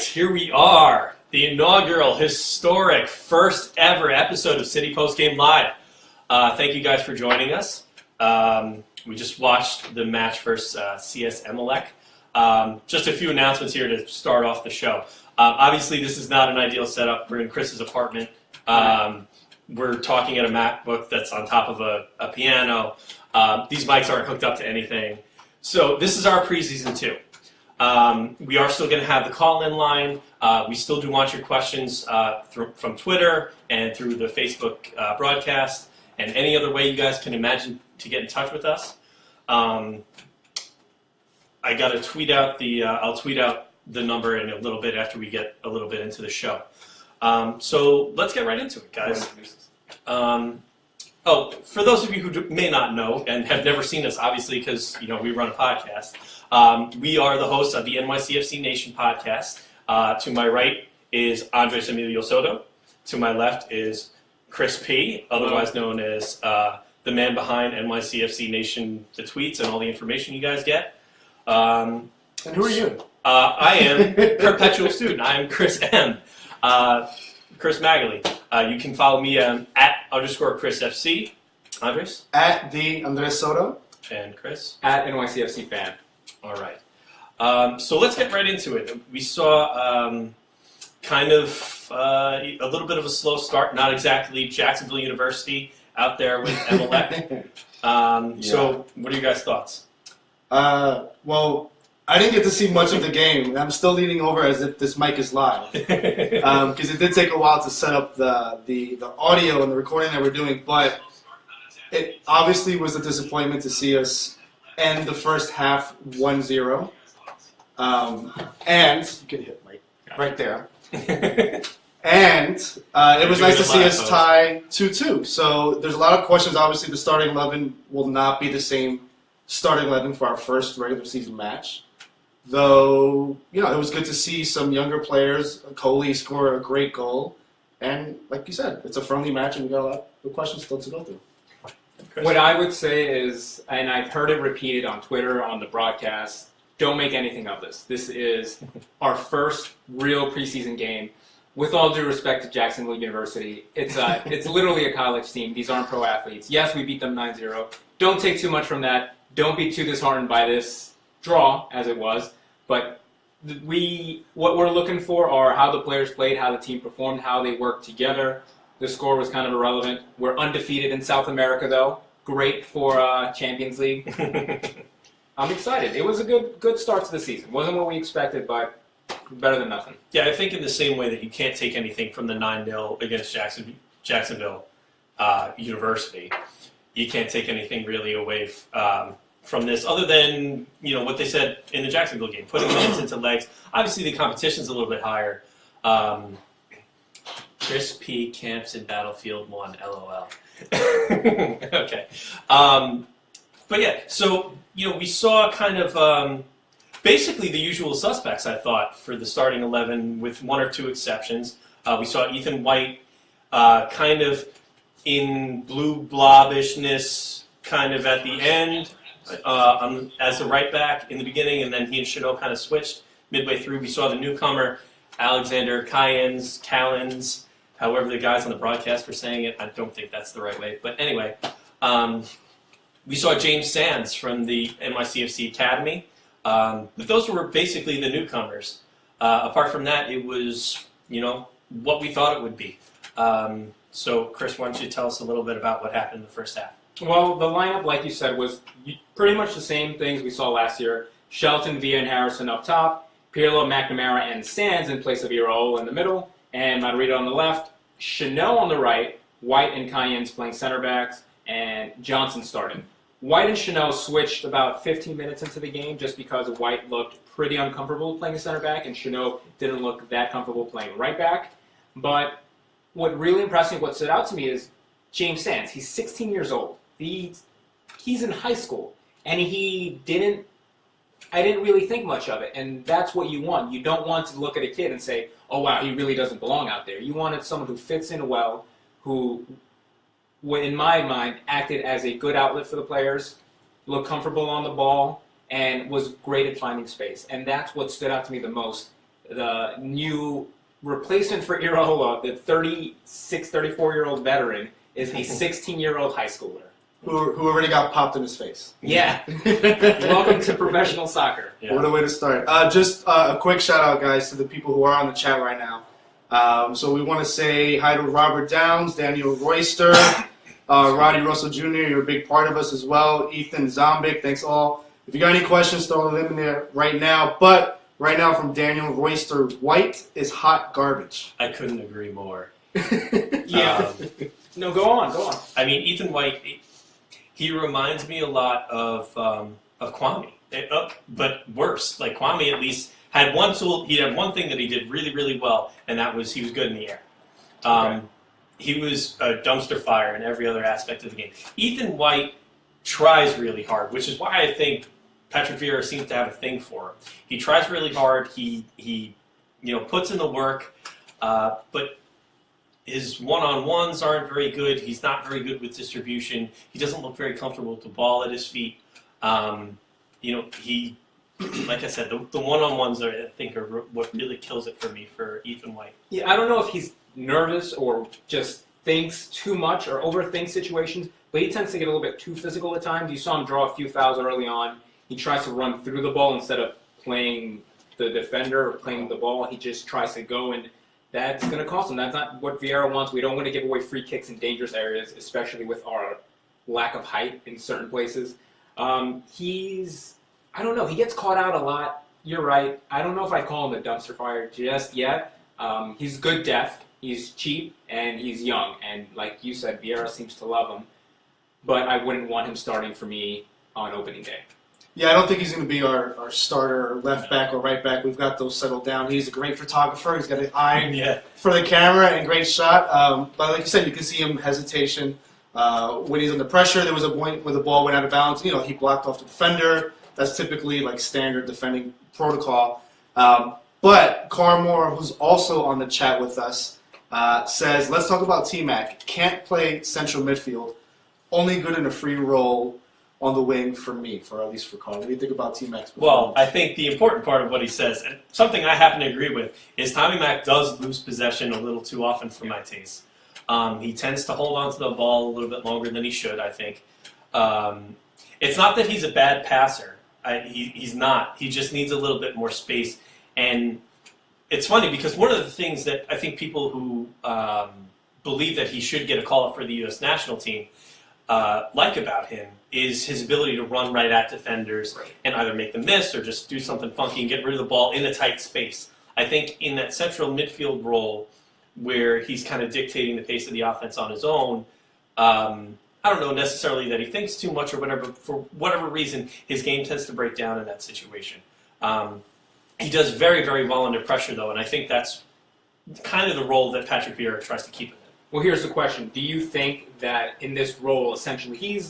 Here we are, the inaugural, historic, first ever episode of City Postgame Live. Thank you guys for joining us. We just watched the match versus CS Emelec. Just a few announcements here to start off the show. Obviously, this is not an ideal setup. We're in Chris's apartment. We're talking at a MacBook that's on top of a piano. These mics aren't hooked up to anything. So this is our preseason 2. We are still going to have the call-in line. We still do want your questions from Twitter and through the Facebook broadcast and any other way you guys can imagine to get in touch with us. I got to tweet out I'll tweet out the number in a little bit after we get a little bit into the show. So let's get right into it, guys. For those of you who may not know and have never seen us, obviously, because we run a podcast. We are the hosts of the NYCFC Nation podcast. To my right is Andres Emilio Soto. To my left is Chris P., otherwise known as the man behind NYCFC Nation, the tweets and all the information you guys get. And who are you? I am perpetual student. I am Chris M. Chris Magali. You can follow me at _ChrisFC. Andres? At the Andres Soto. And Chris? At NYCFC fan. All right. So let's get right into it. We saw kind of a little bit of a slow start, not exactly Jacksonville University out there with Emelec. So what are you guys' thoughts? Well, I didn't get to see much of the game. I'm still leaning over as if this mic is live. Because it did take a while to set up the audio and the recording that we're doing. But it obviously was a disappointment to see us end the first half 1-0. And you can hit Mike right there. And it was nice to see us tie 2-2. So there's a lot of questions. Obviously, the starting 11 will not be the same starting 11 for our first regular season match. Though, it was good to see some younger players, Coley score a great goal. And like you said, it's a friendly match and we got a lot of questions still to go through. What I would say is, and I've heard it repeated on Twitter, on the broadcast, don't make anything of this. This is our first real preseason game. With all due respect to Jacksonville University, it's literally a college team. These aren't pro athletes. Yes, we beat them 9-0. Don't take too much from that. Don't be too disheartened by this draw, as it was. But what we're looking for are how the players played, how the team performed, how they worked together. The score was kind of irrelevant. We're undefeated in South America, though. Great for Champions League. I'm excited. It was a good start to the season. Wasn't what we expected, but better than nothing. Yeah, I think in the same way that you can't take anything from the 9-0 against Jacksonville University, you can't take anything really away from this, other than what they said in the Jacksonville game, putting minutes into legs. Obviously, the competition's a little bit higher. Chris P. camps in Battlefield 1, LOL. Okay. But yeah, so, we saw kind of basically the usual suspects, I thought, for the starting 11 with one or two exceptions. We saw Ethan White kind of in blue blobishness kind of at the end as a right back in the beginning, and then he and Chanel kind of switched midway through. We saw the newcomer, Alexander Callens, however the guys on the broadcast were saying it. I don't think that's the right way. But anyway, we saw James Sands from the NYCFC Academy. But those were basically the newcomers. Apart from that, it was, what we thought it would be. So, Chris, why don't you tell us a little bit about what happened in the first half? Well, the lineup, like you said, was pretty much the same things we saw last year. Shelton, Villa, and Harrison up top. Pirlo, McNamara, and Sands in place of Iraola in the middle. And Madrid on the left. Chanel on the right. White and Cayens playing center backs. And Johnson starting. White and Chanel switched about 15 minutes into the game just because White looked pretty uncomfortable playing center back and Chanel didn't look that comfortable playing right back. But what really impressed me, what stood out to me is James Sands. He's 16 years old. He's in high school. And I didn't really think much of it. And that's what you want. You don't want to look at a kid and say, oh, wow, he really doesn't belong out there. You wanted someone who fits in well, who, in my mind, acted as a good outlet for the players, looked comfortable on the ball, and was great at finding space. And that's what stood out to me the most. the new replacement for Iraola, the 34-year-old veteran, is a 16-year-old high schooler. Who already got popped in his face. Yeah. Welcome to professional soccer. Yeah. What a way to start. Just a quick shout out, guys, to the people who are on the chat right now. So we want to say hi to Robert Downs, Daniel Royster, Roddy Russell Jr., you're a big part of us as well, Ethan Zombik, thanks all. If you got any questions, throw them in there right now. But right now from Daniel Royster, White is hot garbage. I couldn't agree more. Yeah. No, go on. I mean, Ethan White, he reminds me a lot of Kwame, but worse. Like Kwame at least had one tool. He had one thing that he did really, really well, and that was he was good in the air. He was a dumpster fire in every other aspect of the game. Ethan White tries really hard, which is why I think Patrick Vieira seems to have a thing for him. He tries really hard. He puts in the work, but his one-on-ones aren't very good. He's not very good with distribution. He doesn't look very comfortable with the ball at his feet. He, like I said, the one-on-ones I think are what really kills it for me for Ethan White. Yeah, I don't know if he's nervous or just thinks too much or overthinks situations, but he tends to get a little bit too physical at times. You saw him draw a few fouls early on. He tries to run through the ball instead of playing the defender or playing the ball. He just tries to go, and that's going to cost him. That's not what Vieira wants. We don't want to give away free kicks in dangerous areas, especially with our lack of height in certain places. I don't know. He gets caught out a lot. You're right. I don't know if I call him a dumpster fire just yet. He's good depth. He's cheap, and he's young. And like you said, Vieira seems to love him. But I wouldn't want him starting for me on opening day. Yeah, I don't think he's going to be our starter, left back or right back. We've got those settled down. He's a great photographer. He's got an eye for the camera and great shot. But like you said, you can see him hesitation. When he's under pressure, there was a point where the ball went out of bounds. He blocked off the defender. That's typically like standard defending protocol. But Carmore, who's also on the chat with us, says, let's talk about T-Mac. Can't play central midfield. Only good in a free role on the wing for me, at least for Carl. What do you think about T-Mac's performance? Well, I think the important part of what he says, and something I happen to agree with, is Tommy Mac does lose possession a little too often for my taste. He tends to hold on to the ball a little bit longer than he should, I think. It's not that he's a bad passer. He's not. He just needs a little bit more space. And it's funny because one of the things that I think people who believe that he should get a call-up for the U.S. national team like about him is his ability to run right at defenders and either make them miss or just do something funky and get rid of the ball in a tight space. I think in that central midfield role where he's kind of dictating the pace of the offense on his own, I don't know necessarily that he thinks too much or whatever, but for whatever reason, his game tends to break down in that situation. He does very, very well under pressure, though, and I think that's kind of the role that Patrick Vieira tries to keep him in. Well, here's the question. Do you think that in this role, essentially,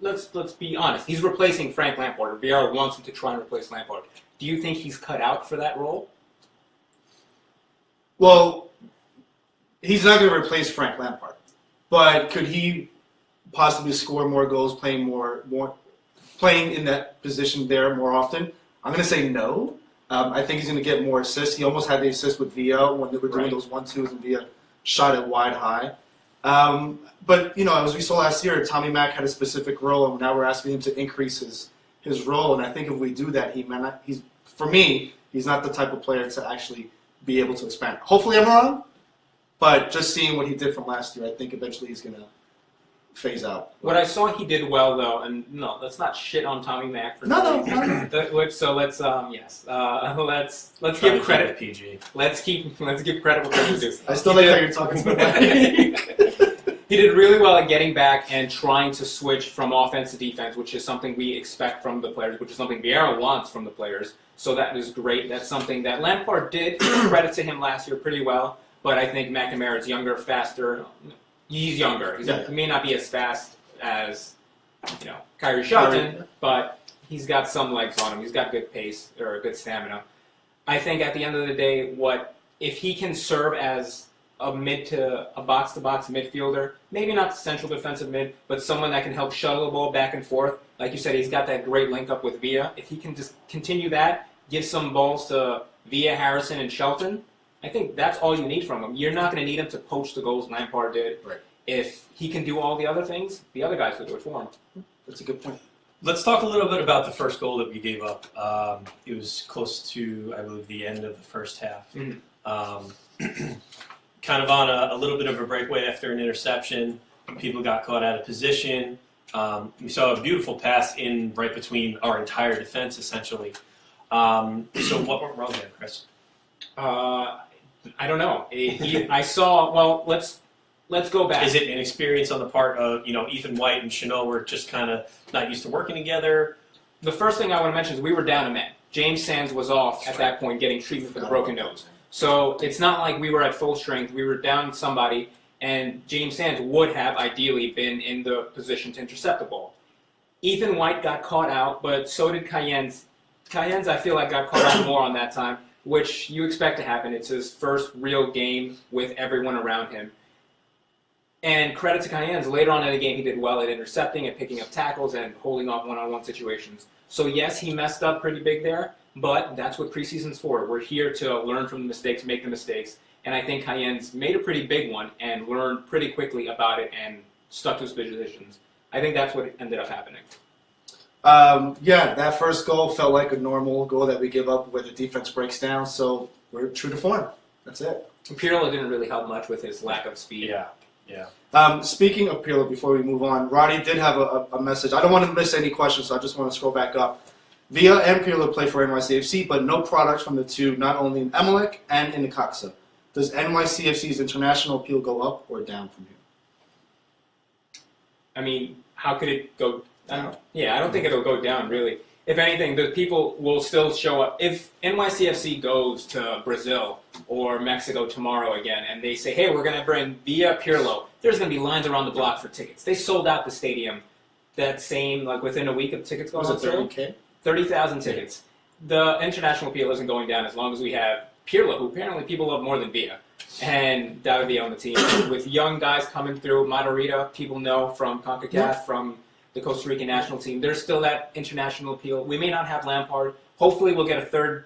let's be honest, he's replacing Frank Lampard. Vieira wants him to try and replace Lampard. Do you think he's cut out for that role? Well, he's not going to replace Frank Lampard. But could he possibly score more goals, playing in that position there more often? I'm going to say no. I think he's going to get more assists. He almost had the assist with Villa when they were doing those 1-2s and Villa shot it wide high. But, as we saw last year, Tommy Mac had a specific role, and now we're asking him to increase his role. And I think if we do that, for me, he's not the type of player to actually be able to expand. Hopefully I'm wrong, but just seeing what he did from last year, I think eventually he's going to phase out. What I saw he did well, though, and no, let's not shit on Tommy Mac for No. So let's give credit. PG. Let's give credit what credit is due. I still like how you're talking to me. He did really well at getting back and trying to switch from offense to defense, which is something we expect from the players, which is something Vieira wants from the players. So that is great. That's something that Lampard did. Credit to him last year pretty well, but I think McNamara is younger, faster. He's younger. He may not be as fast as Kyrie Shelton, but he's got some legs on him. He's got good pace or good stamina. I think at the end of the day, if he can serve as a box-to-box midfielder, maybe not central defensive mid, but someone that can help shuttle the ball back and forth. Like you said, he's got that great link up with Villa. If he can just continue that, give some balls to Via, Harrison, and Shelton, I think that's all you need from him. You're not going to need him to poach the goals Lampard did. Right. If he can do all the other things, the other guys will do it for him. That's a good point. Let's talk a little bit about the first goal that we gave up. It was close to, I believe, the end of the first half. Kind of on a little bit of a breakaway after an interception. People got caught out of position. We saw a beautiful pass in right between our entire defense, essentially. So what went wrong there, Chris? I don't know. I saw. Well, let's go back. Is it inexperience on the part of Ethan White and Chanel were just kind of not used to working together? The first thing I want to mention is we were down a man. James Sands was off at that point getting treatment for the broken nose. So it's not like we were at full strength. We were down somebody, and James Sands would have ideally been in the position to intercept the ball. Ethan White got caught out, but so did Cayennes. Cayennes, I feel like, got caught out more on that time, which you expect to happen. It's his first real game with everyone around him. And credit to Cayennes, later on in the game, he did well at intercepting and picking up tackles and holding off one-on-one situations. So yes, he messed up pretty big there, but that's what preseason's for. We're here to learn from the mistakes, make the mistakes, and I think Cayennes made a pretty big one and learned pretty quickly about it and stuck to his positions. I think that's what ended up happening. Yeah, that first goal felt like a normal goal that we give up where the defense breaks down, so we're true to form. That's it. Pirlo didn't really help much with his lack of speed. Yeah. Speaking of Pirlo, before we move on, Roddy did have a message. I don't want to miss any questions, so I just want to scroll back up. Villa and Pirlo play for NYCFC, but no products from the two, not only in Emelec and in Necaxa. Does NYCFC's international appeal go up or down from here? I mean, how could it go down? Yeah, I don't think it'll go down, really. If anything, the people will still show up. If NYCFC goes to Brazil or Mexico tomorrow again, and they say, hey, we're going to bring Via Pirlo, there's going to be lines around the block for tickets. They sold out the stadium within a week of tickets going on sale. 30,000 tickets. The international appeal isn't going down as long as we have Pirlo, who apparently people love more than Villa, and David Villa on the team. With young guys coming through, Matarrita, people know from CONCACAF, from the Costa Rican national team. There's still that international appeal. We may not have Lampard. Hopefully we'll get a third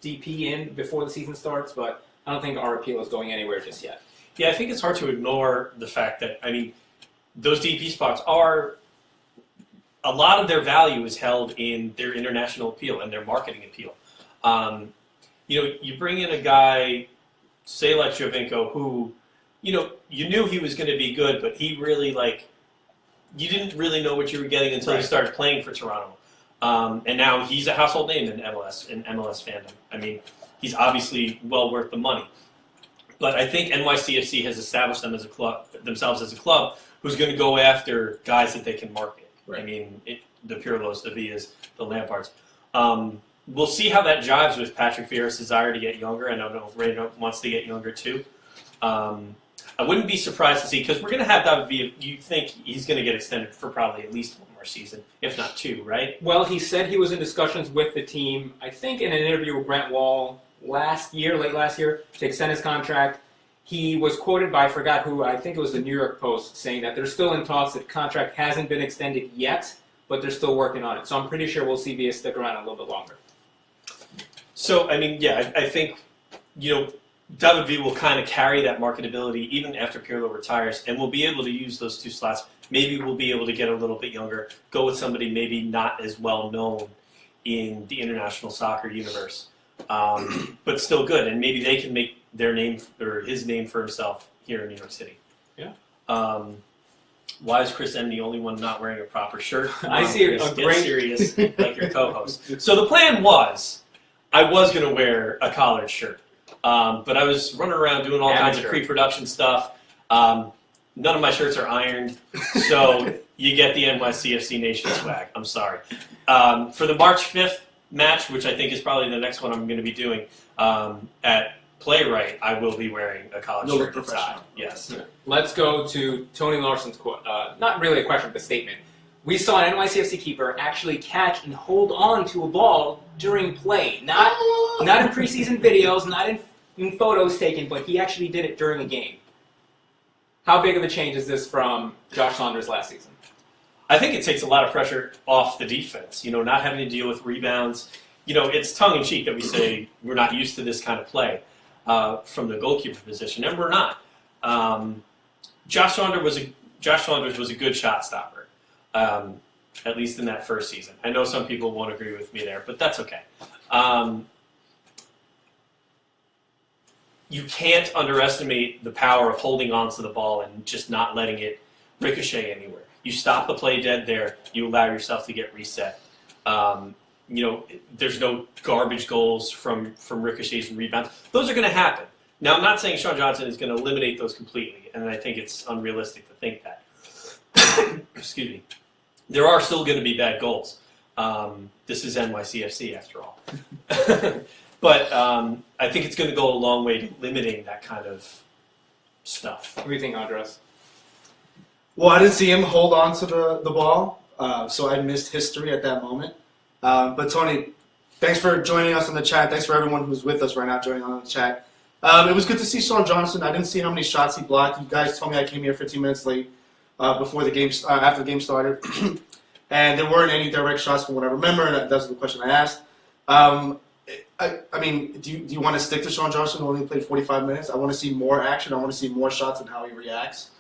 DP in before the season starts, but I don't think our appeal is going anywhere just yet. Yeah, I think it's hard to ignore the fact that, those DP spots are, a lot of their value is held in their international appeal and their marketing appeal. You bring in a guy, say like Jovinko, who, you knew he was going to be good, but he really, you didn't really know what you were getting until you started playing for Toronto. And now he's a household name in MLS fandom. He's obviously well worth the money. But I think NYCFC has established themselves as a club who's going to go after guys that they can market. Right. The Pirlos, the Villas, the Lampards. We'll see how that jives with Patrick Vieira's desire to get younger. I know Reyna wants to get younger too. I wouldn't be surprised to see, because we're going to have David Villa. You think he's going to get extended for probably at least one more season, if not two, right? Well, he said he was in discussions with the team, I think in an interview with Grant Wall late last year, to extend his contract. He was quoted by, I forgot who, I think it was the New York Post, saying that they're still in talks, that contract hasn't been extended yet, but they're still working on it. So I'm pretty sure we'll see Villa stick around a little bit longer. So, I think, David Villa will kind of carry that marketability even after Pirlo retires, and we'll be able to use those two slots. Maybe we'll be able to get a little bit younger, go with somebody maybe not as well known in the international soccer universe, but still good, and maybe they can make their name or his name for himself here in New York City. Yeah. Why is Chris M the only one not wearing a proper shirt? I see Chris, get serious like your co-host. So the plan was, I was going to wear a collared shirt, but I was running around doing all kinds of pre-production stuff. None of my shirts are ironed, so you get the NYCFC Nation swag. I'm sorry. For the March 5th match, which I think is probably the next one I'm going to be doing at Playwright, I will be wearing a collared shirt inside. Yes. Let's go to Tony Larson's quote. Not really a question, but a statement. We saw an NYCFC keeper actually catch and hold on to a ball during play. Not in preseason videos, not in photos taken, but he actually did it during a game. How big of a change is this from Josh Saunders last season? I think it takes a lot of pressure off the defense. Not having to deal with rebounds it's tongue-in-cheek that we say we're not used to this kind of play from the goalkeeper position, and we're not. Josh Saunders was a good shot stopper, at least in that first season. I know some people won't agree with me there, but that's okay. You can't underestimate the power of holding onto the ball and just not letting it ricochet anywhere. You stop the play dead there. You allow yourself to get reset. There's no garbage goals from ricochets and rebounds. Those are going to happen. Now, I'm not saying Sean Johnson is going to eliminate those completely, and I think it's unrealistic to think that. Excuse me. There are still going to be bad goals. This is NYCFC, after all. But I think it's going to go a long way to limiting that kind of stuff. What do you think, Andres? Well, I didn't see him hold on to the ball, so I missed history at that moment. But Tony, thanks for joining us on the chat. Thanks for everyone who's with us right now joining on the chat. It was good to see Sean Johnson. I didn't see how many shots he blocked. You guys told me I came here 15 minutes late before the game, after the game started, and there weren't any direct shots from what I remember. And that's the question I asked. I mean, do you want to stick to Sean Johnson who only played 45 minutes? I want to see more action. I want to see more shots and how he reacts.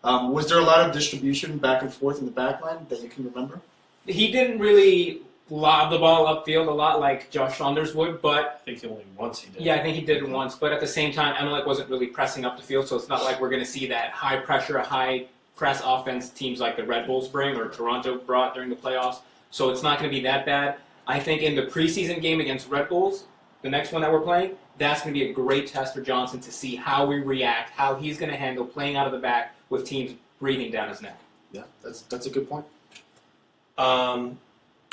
Was there a lot of distribution back and forth in the back line that you can remember? He didn't really lob the ball upfield a lot like Josh Saunders would, but I think only once he did. Yeah, I think he did once, but at the same time, Emelec wasn't really pressing up the field, so it's not like we're going to see that high pressure, high press offense teams like the Red Bulls bring or Toronto brought during the playoffs. So it's not going to be that bad. I think in the preseason game against Red Bulls, the next one that we're playing, that's going to be a great test for Johnson to see how we react, how he's going to handle playing out of the back with teams breathing down his neck. Yeah, that's a good point.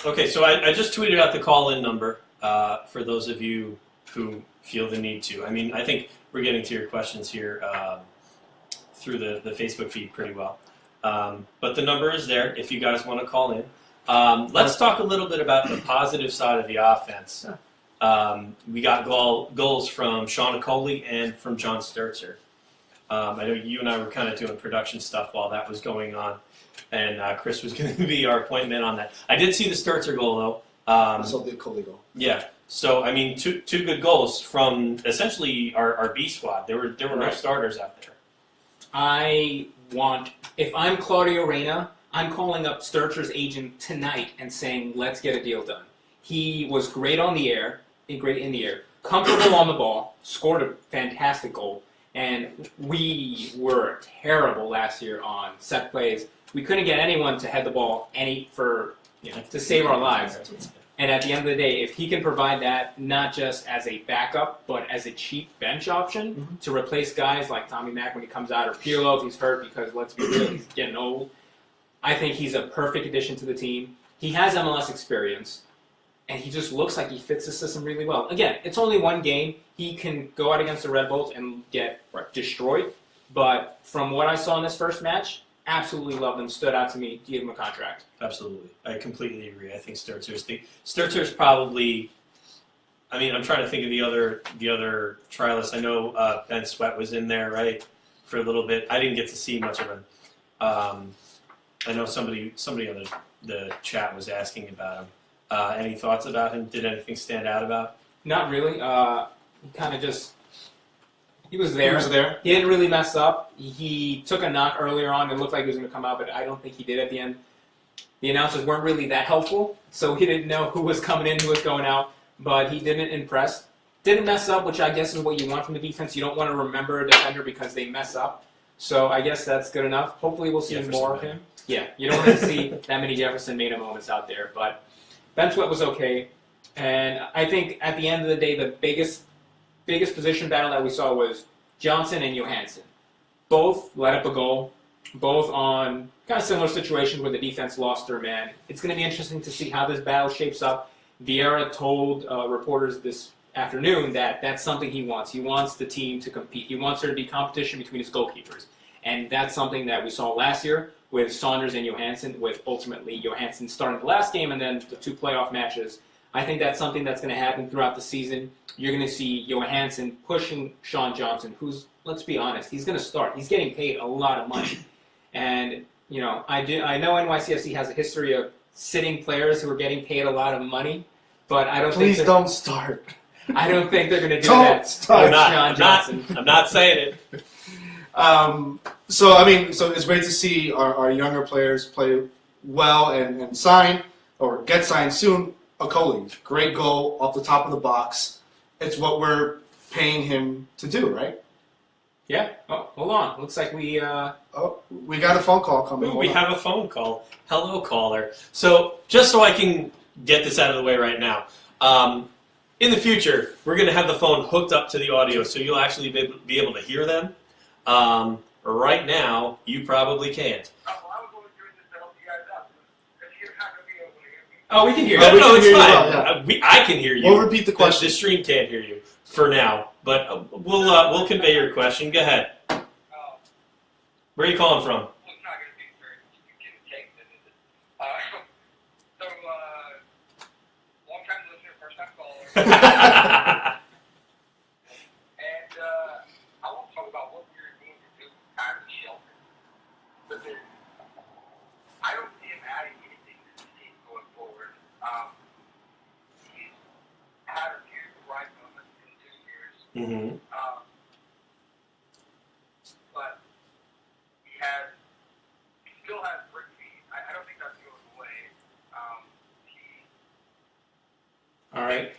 Okay, so I just tweeted out the call-in number for those of you who feel the need to. I mean, I think we're getting to your questions here through the Facebook feed pretty well. But the number is there if you guys want to call in. Let's talk a little bit about the positive side of the offense. We got goals from Sean Coley and from John Sturzer. I know you and I were kind of doing production stuff while that was going on, and Chris was going to be our point man on that. I did see the Sturzer goal, though. I saw the Coley goal. Yeah. So, I mean, two good goals from essentially our B squad. There were no starters out there. If I'm Claudio Reyna, I'm calling up Sturcher's agent tonight and saying, let's get a deal done. He was great on the air, great in the air, comfortable on the ball, scored a fantastic goal, and we were terrible last year on set plays. We couldn't get anyone to head the ball to save our lives. And at the end of the day, if he can provide that not just as a backup, but as a cheap bench option to replace guys like Tommy Mack when he comes out, or Pirlo if he's hurt, because let's be real, he's getting old, I think he's a perfect addition to the team. He has MLS experience, and he just looks like he fits the system really well. Again, it's only one game. He can go out against the Red Bulls and get destroyed. But from what I saw in this first match, absolutely loved him, stood out to me, give him a contract. Absolutely. I completely agree. I think Sturzer's probably, I mean, I'm trying to think of the other trialists. I know Ben Sweat was in there, right, for a little bit. I didn't get to see much of him. I know somebody on the chat was asking about him. Any thoughts about him? Did anything stand out about? Not really. He kind of just... He was there. He was there. He didn't really mess up. He took a knock earlier on. It looked like he was going to come out, but I don't think he did at the end. The announcers weren't really that helpful, so he didn't know who was coming in, who was going out, but he didn't impress. Didn't mess up, which I guess is what you want from the defense. You don't want to remember a defender because they mess up. So I guess that's good enough. Hopefully we'll see more of him. Yeah, you don't want to see that many Jefferson Mena moments out there, but Ben Sweat was okay. And I think at the end of the day, the biggest position battle that we saw was Johnson and Johansson. Both let up a goal, both on kind of similar situations where the defense lost their man. It's going to be interesting to see how this battle shapes up. Vieira told reporters this afternoon that that's something he wants. He wants the team to compete. He wants there to be competition between his goalkeepers. And that's something that we saw last year with Saunders and Johansson, with ultimately Johansson starting the last game and then the 2 playoff matches. I think that's something that's going to happen throughout the season. You're going to see Johansson pushing Sean Johnson, who's, let's be honest, he's going to start. He's getting paid a lot of money. And, you know, I know NYCFC has a history of sitting players who are getting paid a lot of money. but I don't Please think don't start. I don't think they're going to do Don't that. start. with Sean Johnson. I'm not saying it. So it's great to see our younger players play well and sign or get signed soon. Okoli, great goal off the top of the box. It's what we're paying him to do, right? Yeah. Oh, hold on. Looks like we. We got a phone call coming. Ooh, we have a phone call. Hello, caller. So just so I can get this out of the way right now. In the future, we're going to have the phone hooked up to the audio, so you'll actually be able to hear them. Right now, you probably can't. Oh, we can hear you. No, it's hear you fine. well, yeah. I can hear you. We'll repeat the question. The stream can't hear you for now, but we'll convey your question. Go ahead. Where are you calling from? Long-time listener, first-time caller. I want to talk about what we're going to do with Kyrie Shelton. Because I don't see him adding anything to the team going forward. He's had a few right moments in 2 years. Mm-hmm. But he still has brick feet. I don't think that's going away. All right.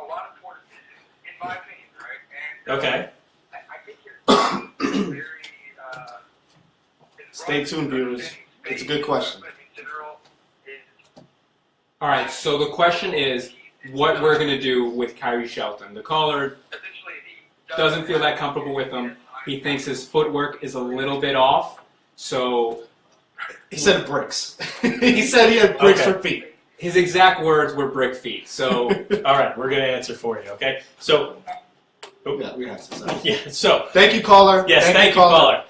A lot of poor decisions, in my opinion, right? And Okay. I think it's very. Stay tuned, viewers. It's a good question. All right. So the question is, what we're going to do with Kyrie Shelton? The caller doesn't feel that comfortable with him. He thinks his footwork is a little bit off. So He said bricks. He said he had bricks Okay. for feet. his exact words were brick feet. So All right, we're going to answer for you, okay? So, Yeah, we have to say. yeah, so, Thank you, caller. yes, thank you, caller.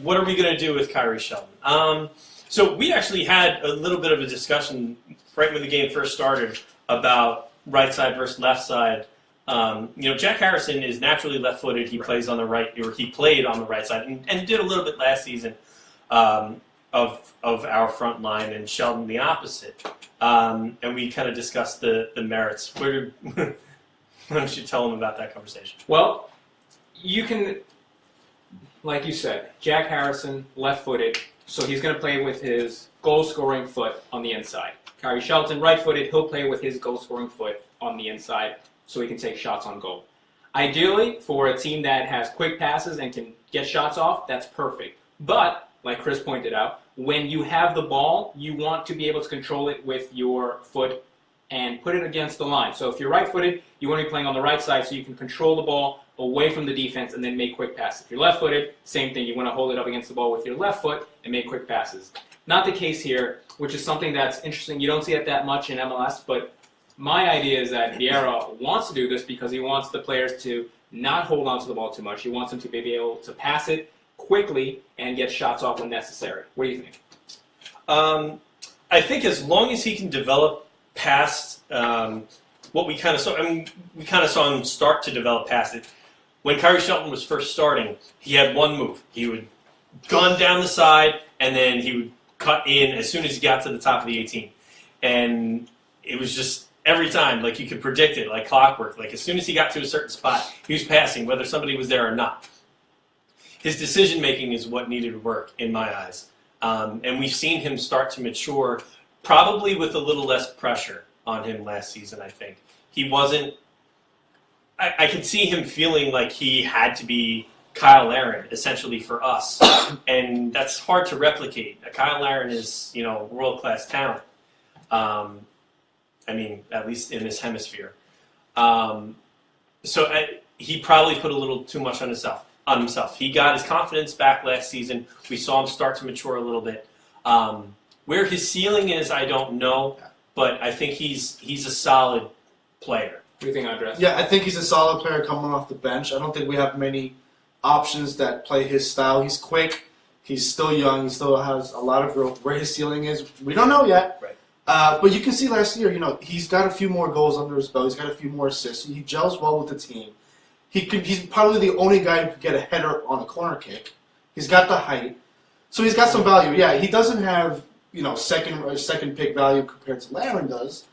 What are we going to do with Kyrie Shelton? So we actually had a little bit of a discussion right when the game first started about right side versus left side. Jack Harrison is naturally left-footed. He plays on the right, or he played on the right side, and did a little bit last season of our front line, and Sheldon the opposite. And we kind of discussed the merits. Why don't you tell them about that conversation? well, you can, like you said, Jack Harrison, left-footed, so he's going to play with his goal-scoring foot on the inside. Kyrie Shelton, right-footed, he'll play with his goal-scoring foot on the inside, so he can take shots on goal. Ideally, for a team that has quick passes and can get shots off, that's perfect. But, like Chris pointed out, when you have the ball, you want to be able to control it with your foot and put it against the line. So if you're right-footed, you want to be playing on the right side so you can control the ball away from the defense and then make quick passes. If you're left-footed, same thing. You want to hold it up against the ball with your left foot and make quick passes. Not the case here, which is something that's interesting. You don't see it that much in MLS, but my idea is that Vieira wants to do this because he wants the players to not hold on to the ball too much. He wants them to be able to pass it quickly and get shots off when necessary. What do you think? I think as long as he can develop past what we kind of saw, we kind of saw him start to develop past it. When Kyrie Shelton was first starting, he had one move. He would gun down the side, and then he would cut in as soon as he got to the top of the 18. And it was just every time, like you could predict it, like clockwork. Like as soon as he got to a certain spot, he was passing, whether somebody was there or not. His decision-making is what needed work, in my eyes. And we've seen him start to mature, probably with a little less pressure on him last season, I think. He wasn't... I could see him feeling like he had to be Kyle Larin, essentially, for us. And that's hard to replicate. Kyle Larin is, world-class talent. At least in this hemisphere. He probably put a little too much on himself. He got his confidence back last season. We saw him start to mature a little bit. Where his ceiling is, I don't know, but I think he's a solid player. What do you think, Andres? Yeah, I think he's a solid player coming off the bench. I don't think we have many options that play his style. He's quick. He's still young. He still has a lot of growth. Where his ceiling is, we don't know yet. Right. But you can see last year, he's got a few more goals under his belt. He's got a few more assists. He gels well with the team. He's probably the only guy who could get a header on a corner kick. He's got the height. So he's got some value. Yeah, he doesn't have second pick value compared to Laren does,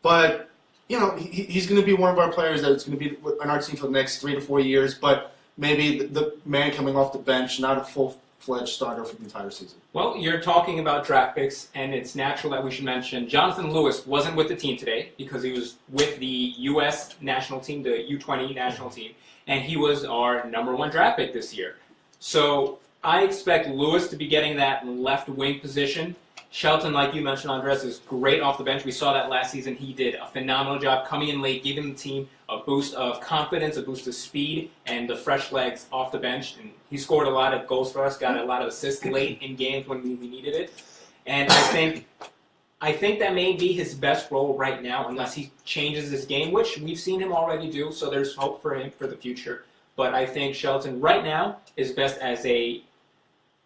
but he's going to be one of our players that's going to be on our team for the next 3 to 4 years. But maybe the man coming off the bench, not a full-fledged starter for the entire season. Well, you're talking about draft picks, and it's natural that we should mention Jonathan Lewis wasn't with the team today because he was with the U.S. national team, the U20 national team, and he was our #1 draft pick this year. So I expect Lewis to be getting that left wing position. Shelton, like you mentioned, Andres, is great off the bench. We saw that last season. He did a phenomenal job coming in late, giving the team a boost of confidence, a boost of speed, and the fresh legs off the bench. And he scored a lot of goals for us, got a lot of assists late in games when we needed it. And I think that may be his best role right now, unless he changes his game, which we've seen him already do, so there's hope for him for the future. But I think Shelton right now is best as a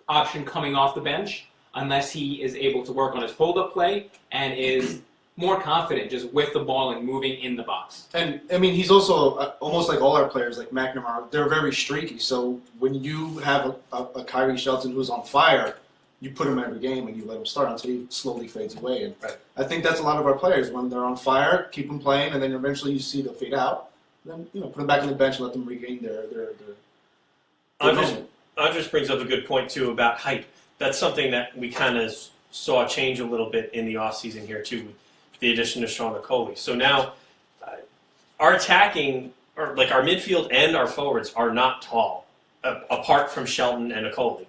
option coming off the bench, unless he is able to work on his hold-up play and is more confident just with the ball and moving in the box. And, I mean, he's also, almost like all our players, like McNamara, they're very streaky. So when you have a Kyrie Shelton who's on fire, you put him every game and you let him start until he slowly fades away. And I think that's a lot of our players. When they're on fire, keep them playing, and then eventually you see they'll fade out. Then, put them back on the bench and let them regain their Andres brings up a good point, too, about height. That's something that we kind of saw change a little bit in the offseason here, too, with the addition of Sean Okoli. So now our attacking, or like our midfield and our forwards are not tall, apart from Shelton and Okoli.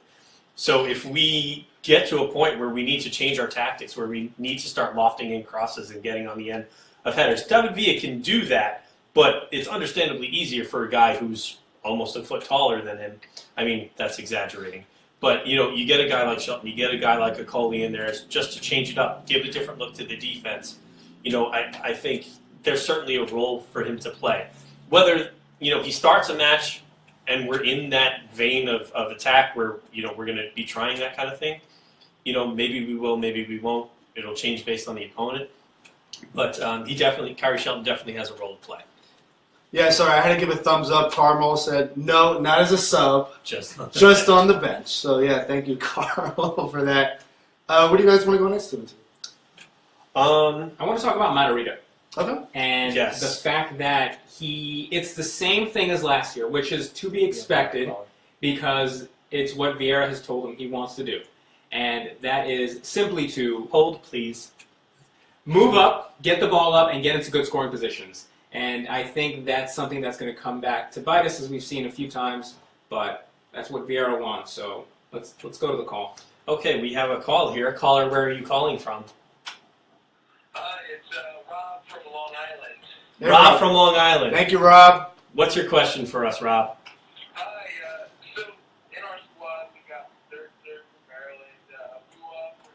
So if we get to a point where we need to change our tactics, where we need to start lofting in crosses and getting on the end of headers, David Villa can do that, but it's understandably easier for a guy who's almost a foot taller than him. I mean, that's exaggerating. But, you get a guy like Shelton, you get a guy like Okoli in there just to change it up, give a different look to the defense. I think there's certainly a role for him to play. Whether, he starts a match and we're in that vein of attack where, we're going to be trying that kind of thing, maybe we will, maybe we won't. It'll change based on the opponent. But Kyrie Shelton definitely has a role to play. Yeah, sorry, I had to give a thumbs up. Carmel said, no, not as a sub, just on the bench. So, yeah, thank you, Carmel, for that. What do you guys want to go next to? I want to talk about Matarrita. Okay. And the fact that it's the same thing as last year, which is to be expected because it's what Vieira has told him he wants to do. And that is simply to hold, please, move up, get the ball up, and get into good scoring positions. And I think that's something that's going to come back to bite us, as we've seen a few times. But that's what Vieira wants. So let's go to the call. Okay, we have a call here. Caller, where are you calling from? It's Rob from Long Island. Hey, Rob from Long Island. Thank you, Rob. What's your question for us, Rob? Hi. So in our squad, we got third from Maryland, P.O.V from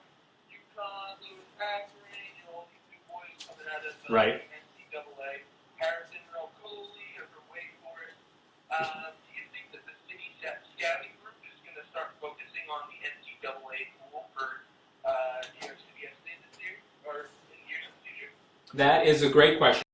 UConn, Lewis Packering, all these big boys coming out of the Right. NCAA. Harrison Okoli from Wake Forest. Do you think that the city scouting group is going to start focusing on the NCAA pool for New York City FC this year, or in years in the future? That is a great question.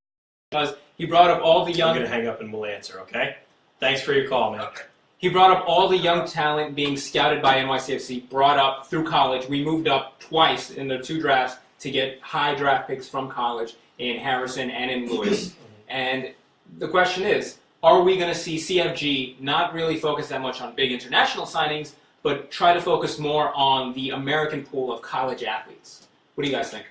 Because he brought up all the young... I'm going to hang up and we'll answer, okay? Thanks for your call, man. Okay. He brought up all the young talent being scouted by NYCFC, brought up through college. We moved up twice in the 2 drafts to get high draft picks from college in Harrison and in Lewis. And the question is, are we going to see CFG not really focus that much on big international signings, but try to focus more on the American pool of college athletes? What do you guys think?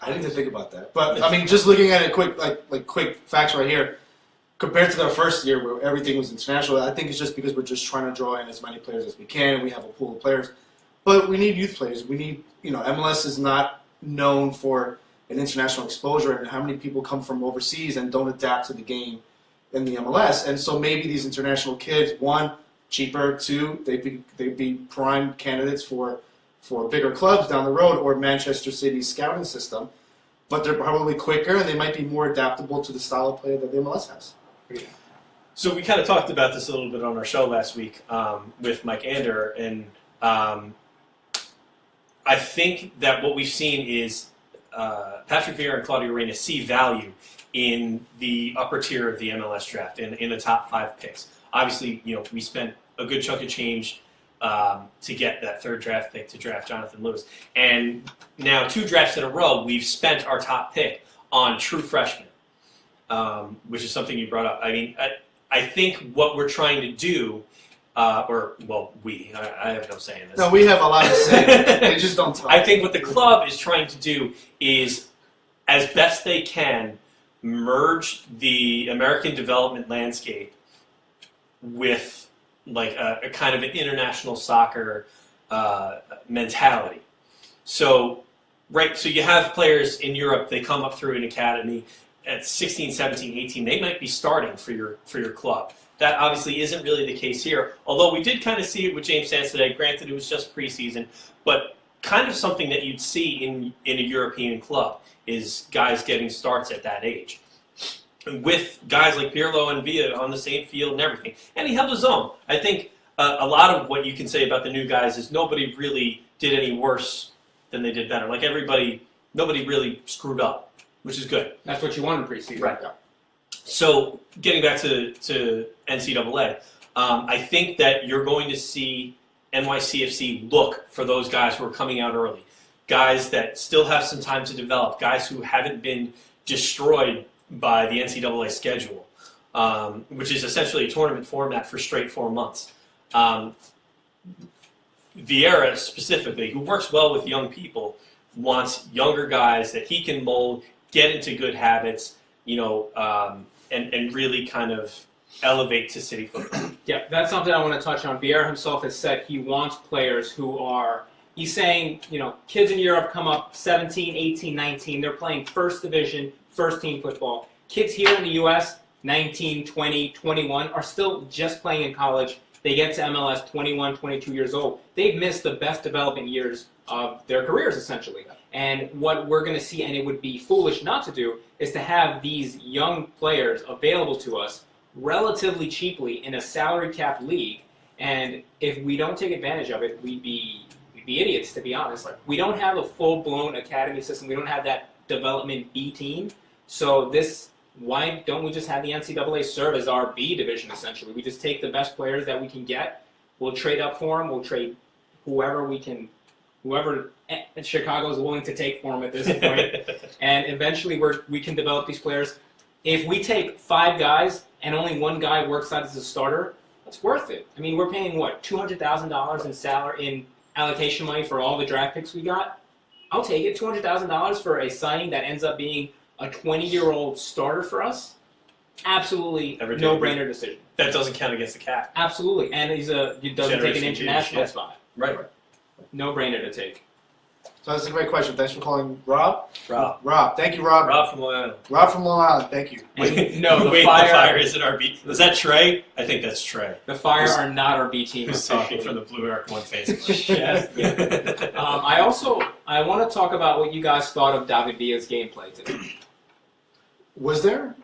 I didn't even think about that. But, I mean, just looking at it quick facts right here, compared to their first year where everything was international, I think it's just because we're just trying to draw in as many players as we can, and we have a pool of players. But we need youth players. We need, MLS is not known for an international exposure, and how many people come from overseas and don't adapt to the game in the MLS. And so maybe these international kids, 1, cheaper, 2, they'd be prime candidates for bigger clubs down the road, or Manchester City's scouting system, but they're probably quicker and they might be more adaptable to the style of play that the MLS has. So we kind of talked about this a little bit on our show last week with Mike Ander, and I think that what we've seen is Patrick Vieira and Claudio Reyna see value in the upper tier of the MLS draft, in the top 5 picks. Obviously, we spent a good chunk of change to get that 3rd draft pick to draft Jonathan Lewis. And now 2 drafts in a row, we've spent our top pick on true freshmen, which is something you brought up. I mean, I think what we're trying to do, I have no say in this. No, we have a lot to say. They just don't talk. I think what the club is trying to do is, as best they can, merge the American development landscape with like a kind of an international soccer mentality. So you have players in Europe, they come up through an academy at 16, 17, 18, they might be starting for your club. That obviously isn't really the case here, although we did kind of see it with James Sands today. Granted, it was just preseason, but kind of something that you'd see in a European club is guys getting starts at that age. With guys like Pirlo and Villa on the same field and everything. And he held his own. I think a lot of what you can say about the new guys is nobody really did any worse than they did better. Like nobody really screwed up, which is good. That's what you want in preseason. Right. So getting back to NCAA, I think that you're going to see NYCFC look for those guys who are coming out early. Guys that still have some time to develop. Guys who haven't been destroyed by the NCAA schedule, which is essentially a tournament format for straight 4 months. Vieira specifically, who works well with young people, wants younger guys that he can mold, get into good habits, and really kind of elevate to city football. Yeah, that's something I want to touch on. Vieira himself has said he wants players who are, he's saying, kids in Europe come up 17, 18, 19, they're playing first division, first team football. Kids here in the U.S., 19, 20, 21, are still just playing in college. They get to MLS 21, 22 years old. They've missed the best development years of their careers, essentially. And what we're going to see, and it would be foolish not to do, is to have these young players available to us relatively cheaply in a salary cap league. And if we don't take advantage of it, we'd be idiots, to be honest. We don't have a full-blown academy system. We don't have that development B team. So why don't we just have the NCAA serve as our B division, essentially? We just take the best players that we can get. We'll trade up for them. We'll trade whoever Chicago is willing to take for them at this point. And eventually we can develop these players. If we take 5 guys and only 1 guy works out as a starter, that's worth it. I mean, we're paying, $200,000 in salary, in allocation money for all the draft picks we got? I'll take it. $200,000 for a signing that ends up being a 20-year-old starter for us? Absolutely no-brainer decision. That doesn't count against the cap. Absolutely. And he doesn't take an international spot. Right. No-brainer to take. So that's a great question. Thanks for calling Rob. Rob. Thank you, Rob. Rob from Long Island. Rob from Long Island. Thank you. The Fire isn't our B. Is that Trey? I think that's Trey. The Fire are not our B team. Who's talking from the Blue Arc One Facebook. Yes. I want to talk about what you guys thought of David Villa's gameplay today. Was there?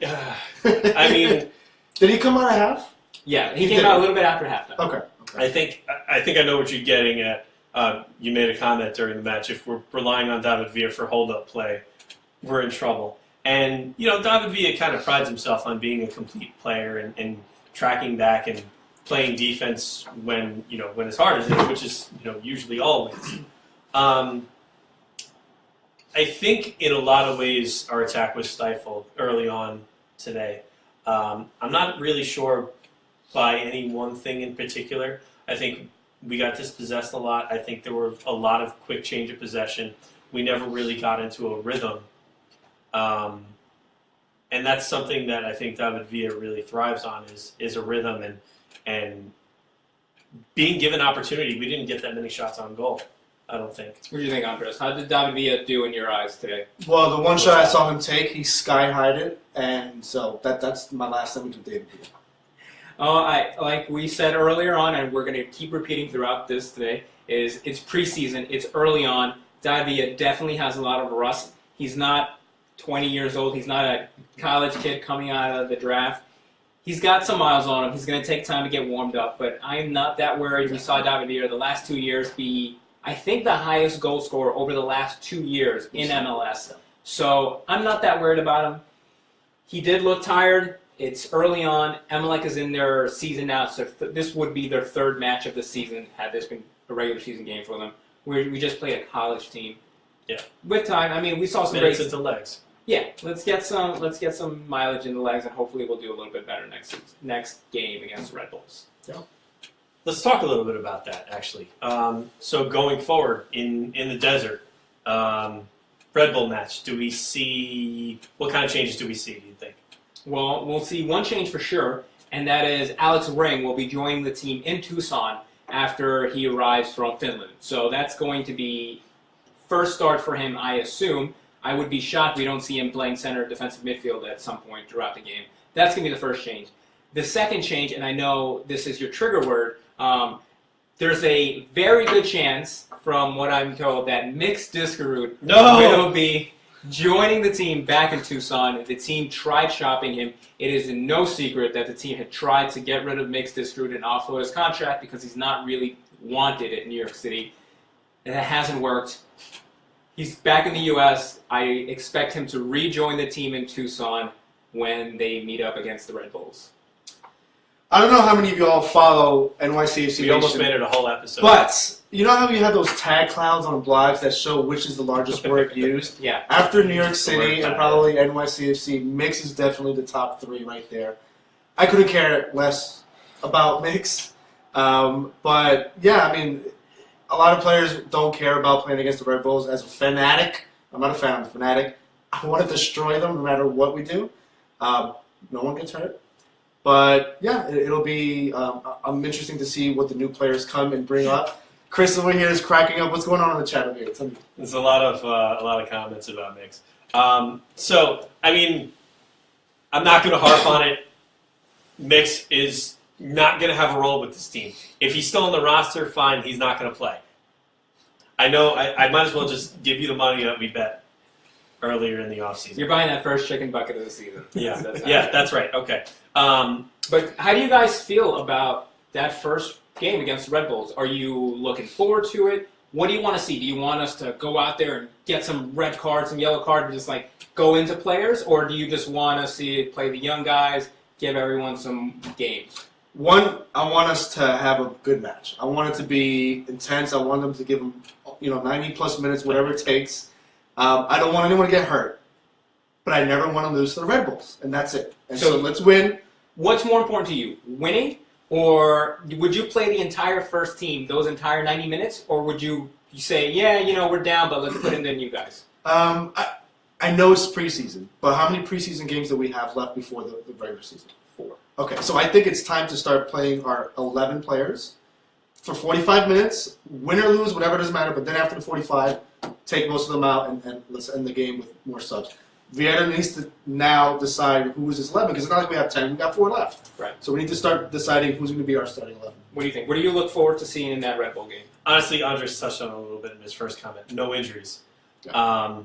I mean, did he come out at half? Yeah, he came out a little bit after halftime. Okay. I think I know what you're getting at. You made a comment during the match. If we're relying on David Villa for hold-up play, we're in trouble. And, David Villa kind of prides himself on being a complete player and tracking back and playing defense when as hard as it is, which is, usually always. I think in a lot of ways our attack was stifled early on today. I'm not really sure by any one thing in particular. I think we got dispossessed a lot. I think there were a lot of quick change of possession. We never really got into a rhythm. And that's something that I think David Villa really thrives on is a rhythm and being given opportunity. We didn't get that many shots on goal, I don't think. What do you think, Andres? How did David Villa do in your eyes today? Well, the one shot I saw him take, he sky-high'd it, and so that's my last thing with David Villa. Like we said earlier on, and we're going to keep repeating throughout this today, is it's preseason, it's early on. David Villa definitely has a lot of rust. He's not 20 years old. He's not a college kid coming out of the draft. He's got some miles on him. He's going to take time to get warmed up, but I'm not that worried. We saw David Villa the last 2 years be, I think, the highest goal scorer over the last 2 years in MLS. So I'm not that worried about him. He did look tired. It's early on. Emelec is in their season now, so this would be their third match of the season had this been a regular season game for them. We just played a college team. Yeah. With time, I mean, we saw some Minutes into legs. Yeah, let's get some mileage in the legs, and hopefully we'll do a little bit better next game against the Red Bulls. Yeah. Let's talk a little bit about that, actually. So going forward in the desert, Red Bull match, do we see what kind of changes do we see? Do you think? Well, we'll see one change for sure, and that is Alex Ring will be joining the team in Tucson after he arrives from Finland. So that's going to be first start for him, I assume. I would be shocked we don't see him playing center defensive midfield at some point throughout the game. That's going to be the first change. The second change, and I know this is your trigger word, there's a very good chance, from what I'm told, that Mix Diskerud will be joining the team back in Tucson. The team tried shopping him. It is no secret that the team had tried to get rid of Mix Diskerud and offload his contract because he's not really wanted at New York City. And it hasn't worked. He's back in the U.S. I expect him to rejoin the team in Tucson when they meet up against the Red Bulls. I don't know how many of y'all follow NYCFC. We almost made it a whole episode. But you know how you have those tag clouds on blogs that show which is the largest word used? Yeah. After New York City and probably NYCFC, Mix is definitely the top three right there. I couldn't care less about Mix. But, yeah, I mean, a lot of players don't care about playing against the Red Bulls. As a fanatic, I'm not a fan, I'm a fanatic. I want to destroy them no matter what we do. No one gets hurt. But, yeah, it'll be interesting to see what the new players come and bring up. Chris over here is cracking up. What's going on in the chat over here? Tell me. There's a lot of comments about Mix. So, I mean, I'm not going to harp on it. Mix is not going to have a role with this team. If he's still on the roster, fine, he's not going to play. I know I might as well just give you the money that we bet earlier in the offseason. You're buying that first chicken bucket of the season. Yeah, that's right. Okay. But how do you guys feel about that first game against the Red Bulls? Are you looking forward to it? What do you want to see? Do you want us to go out there and get some red cards, some yellow cards, and just like go into players? Or do you just want to see it play the young guys, give everyone some games? One, I want us to have a good match. I want it to be intense. I want them to give them, 90-plus minutes, whatever it takes. I don't want anyone to get hurt. But I never want to lose to the Red Bulls, and that's it. And so let's win. What's more important to you, winning, or would you play the entire first team, those entire 90 minutes, or would you say, we're down, but let's put in the new guys? I know it's preseason, but how many preseason games do we have left before the regular season? 4. Okay, so I think it's time to start playing our 11 players for 45 minutes, win or lose, whatever, doesn't matter, but then after the 45, take most of them out and let's end the game with more subs. Vieira needs to now decide who is his 11, because it's not like we have 10, we got 4 left. Right. So we need to start deciding who's going to be our starting 11. What do you think? What do you look forward to seeing in that Red Bull game? Honestly, Andres touched on it a little bit in his first comment. No injuries. Yeah.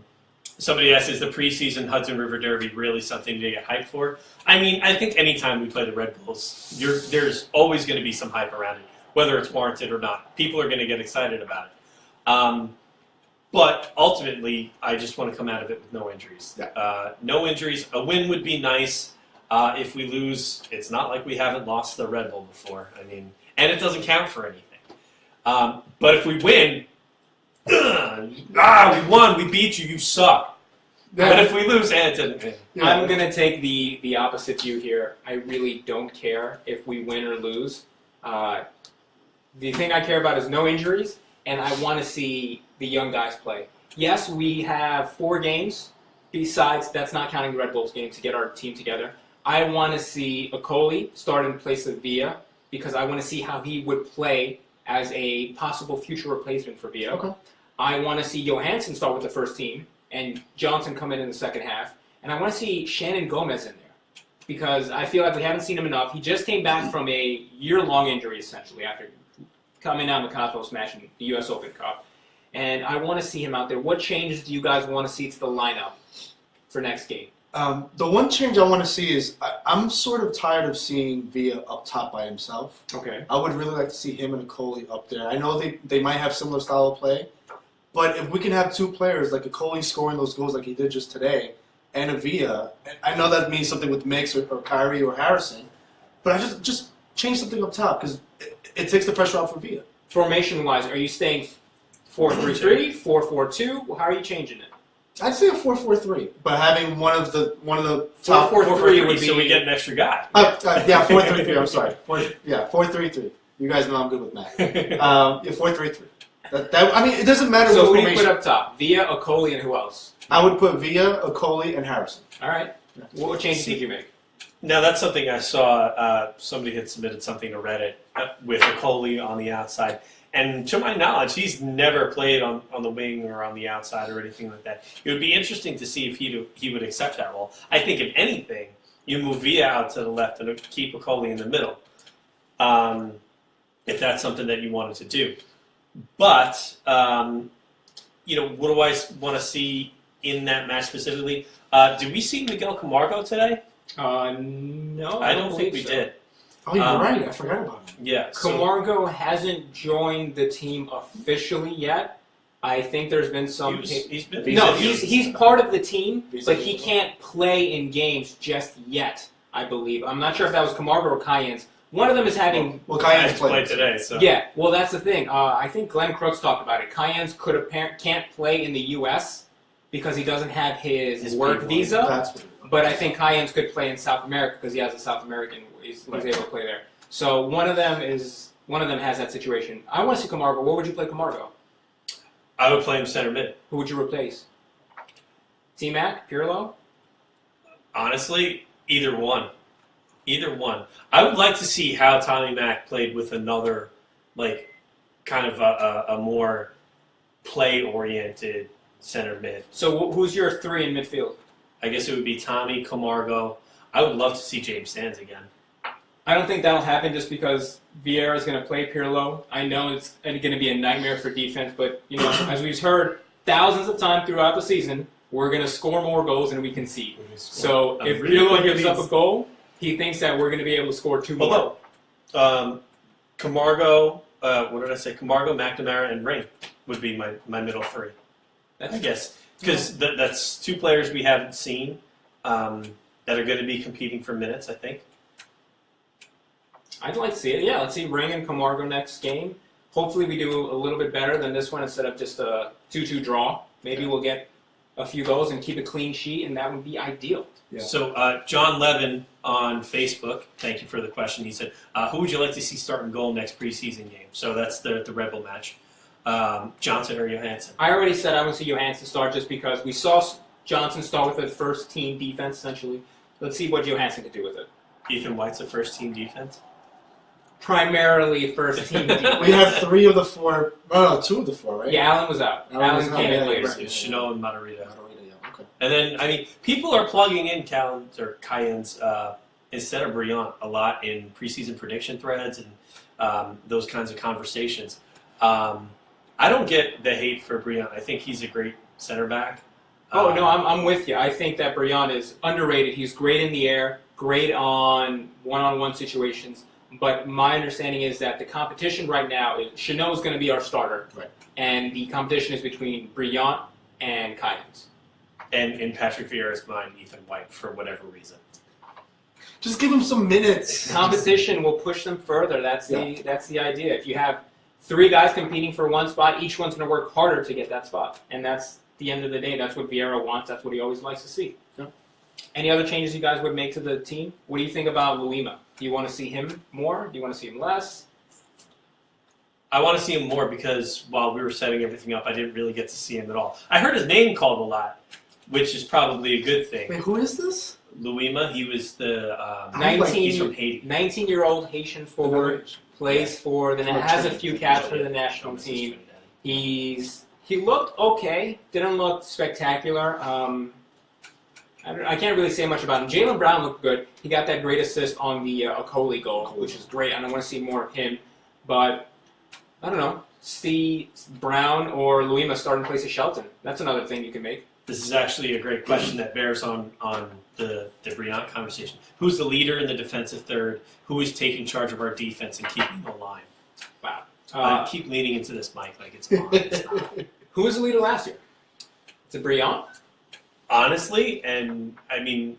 Somebody asked, is the preseason Hudson River Derby really something to get hyped for? I mean, I think anytime we play the Red Bulls, there's always going to be some hype around it, whether it's warranted or not. People are going to get excited about it. But ultimately, I just want to come out of it with no injuries. Yeah. No injuries. A win would be nice. If we lose, it's not like we haven't lost the Red Bull before. I mean, and it doesn't count for anything. But if we win, we won, we beat you, you suck. Yeah. But if we lose, it doesn't. Yeah. I'm going to take the opposite view here. I really don't care if we win or lose. The thing I care about is no injuries, and I want to see the young guys play. Yes, we have 4 games. Besides, that's not counting the Red Bulls game to get our team together. I want to see Okoli start in place of Villa because I want to see how he would play as a possible future replacement for Villa. Okay. I want to see Johansson start with the first team and Johnson come in the second half. And I want to see Shannon Gomez in there because I feel like we haven't seen him enough. He just came back from a year-long injury, essentially, after coming out in the Cosmos match in the U.S. Open Cup. And I want to see him out there. What changes do you guys want to see to the lineup for next game? The one change I want to see is I'm sort of tired of seeing Villa up top by himself. Okay. I would really like to see him and Okoli up there. I know they might have similar style of play, but if we can have 2 players like Okoli scoring those goals like he did just today, and a Villa. I know that means something with Mix or Kyrie or Harrison, but I just change something up top because it takes the pressure off for Villa. Formation-wise, are you staying 4-3-3, 4-4-2? How are you changing it? I'd say a 4-4-3, but having one of the top 4-4-3 would be so we get an extra guy. yeah, 4-3-3. I'm sorry. 4-3-3. You guys know I'm good with math. 4-3-3. I mean, it doesn't matter. So what who do you formation. put up top? Villa, Okoli, and who else? I would put Villa, Okoli, and Harrison. All right. What changes did you make? Now that's something I saw. Somebody had submitted something to Reddit with Okoli on the outside, and to my knowledge, he's never played on the wing or on the outside or anything like that. It would be interesting to see if he would accept that role. I think if anything, you move Villa out to the left and keep Okoli in the middle, if that's something that you wanted to do. But what do I want to see in that match specifically? Did we see Miguel Camargo today? No, I don't think we so. did. Oh, you're right. I forgot about him. Yeah. Camargo hasn't joined the team officially yet. I think there's been some. He's been. He's part of the team, but he can't play in games just yet. I believe. I'm not sure if that was Camargo or Cayennes. One of them is having. Well, Cayennes Cayennes played today, so. Yeah, well, that's the thing. I think Glenn Crooks talked about it. Cayennes can't play in the U.S. because he doesn't have his work visa. That's what But I think Cayennes could play in South America because he has a South American. He's able to play there. So one of them has that situation. I want to see Camargo. Where would you play Camargo? I would play him center mid. Who would you replace? T-Mac? Pirlo? Honestly, either one. Either one. I would like to see how Tommy Mack played with another, kind of a more play-oriented center mid. So who's your three in midfield? I guess it would be Tommy, Camargo. I would love to see James Sands again. I don't think that'll happen just because Vieira is going to play Pirlo. I know it's going to be a nightmare for defense, but as we've heard thousands of times throughout the season, we're going to score more goals than we concede. So if Pirlo gives up a goal, he thinks that we're going to be able to score two more. Camargo, what did I say? Camargo, McNamara, and Ring would be my middle three. I guess. Because that's two players we haven't seen that are going to be competing for minutes, I think. I'd like to see it. Yeah, let's see Ring and Camargo next game. Hopefully we do a little bit better than this one instead of just a 2-2 draw. Maybe we'll get a few goals and keep a clean sheet, and that would be ideal. Yeah. So John Levin on Facebook, thank you for the question. He said, who would you like to see start in goal next preseason game? So that's the Red Bull match. Johnson or Johansson? I already said I want to see Johansson start just because we saw Johnson start with a first-team defense, essentially. Let's see what Johansson can do with it. Ethan White's a first-team defense? Primarily first-team defense. We have 3 of the 4. No, 2 of the 4, right? Yeah, Allen was out. Allen came in later. Right. Chanel and Matarita. Okay. And then, people are plugging in Cayennes instead of Briant a lot in preseason prediction threads and those kinds of conversations. I don't get the hate for Briant. I think he's a great center back. Oh, no, I'm with you. I think that Briant is underrated. He's great in the air, great on one-on-one situations. But my understanding is that the competition right now is Chanel is going to be our starter. Right. And the competition is between Briant and Cayennes. And in Patrick Vieira's mind, Ethan White, for whatever reason. Just give him some minutes. Competition will push them further. That's the idea. If you have 3 guys competing for one spot, each one's going to work harder to get that spot. And that's the end of the day. That's what Vieira wants. That's what he always likes to see. Yeah. Any other changes you guys would make to the team? What do you think about Luima? Do you want to see him more? Do you want to see him less? I want to see him more because while we were setting everything up, I didn't really get to see him at all. I heard his name called a lot, which is probably a good thing. Wait, who is this? Luima, he was the... he's from Haiti. 19-year-old Haitian forward, plays for has a few caps for the national team. He looked okay, didn't look spectacular. I can't really say much about him. Jaylen Brown looked good. He got that great assist on the Okoli goal, which is great, and I want to see more of him. But, I don't know, see Brown or Luima start in place of Shelton. That's another thing you can make. This is actually a great question that bears on the Briant conversation. Who's the leader in the defensive third? Who is taking charge of our defense and keeping the line? Wow. I keep leaning into this mic like it's mine. It's not. Who was the leader last year? Is it Briant? honestly, and I mean,